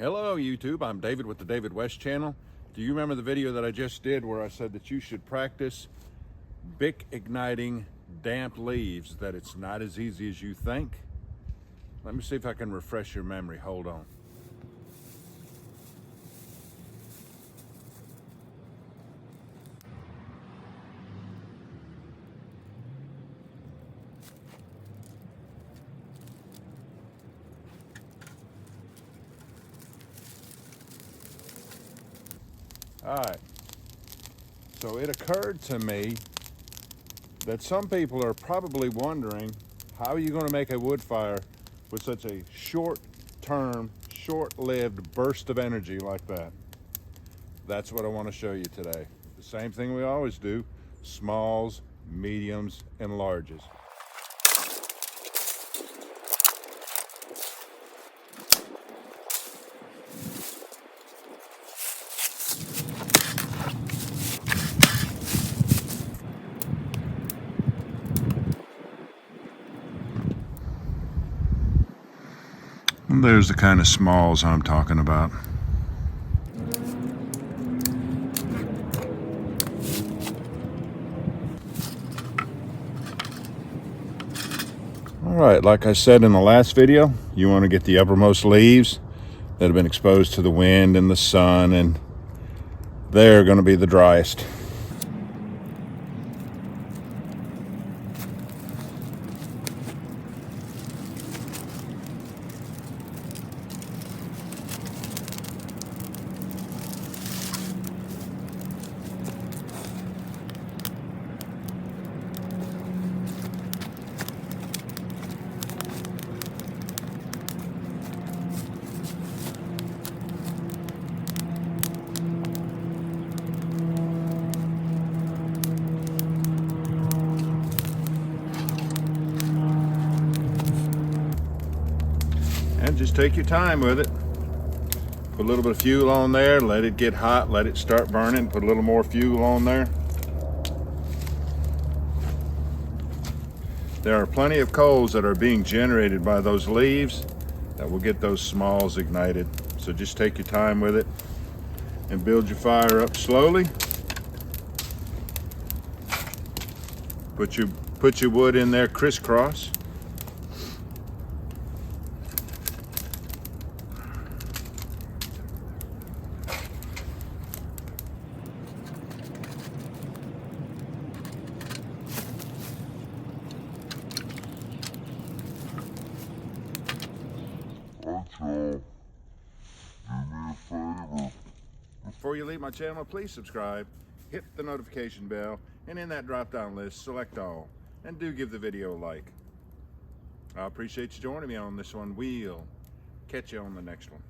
Hello YouTube, I'm David with the David West channel. Do you remember the video that I just did where I said that you should practice Bic igniting damp leaves, that it's not as easy as you think? Let me see if I can refresh your memory. Hold on. All right, so it occurred to me that some people are probably wondering, how are you going to make a wood fire with such a short-term, short-lived burst of energy like that? That's what I want to show you today. The same thing we always do: smalls, mediums, and larges. And there's the kind of smalls I'm talking about. All right, like I said in the last video, you want to get the uppermost leaves that have been exposed to the wind and the sun, and they're going to be the driest. And just take your time with it. Put a little bit of fuel on there, let it get hot, let it start burning, put a little more fuel on there. There are plenty of coals that are being generated by those leaves that will get those smalls ignited. So just take your time with it and build your fire up slowly. Put your wood in there crisscross. Do me a favor. Before you leave my channel, please subscribe, hit the notification bell, and in that drop-down list, select all, and do give the video a like. I appreciate you joining me on this one. We'll catch you on the next one.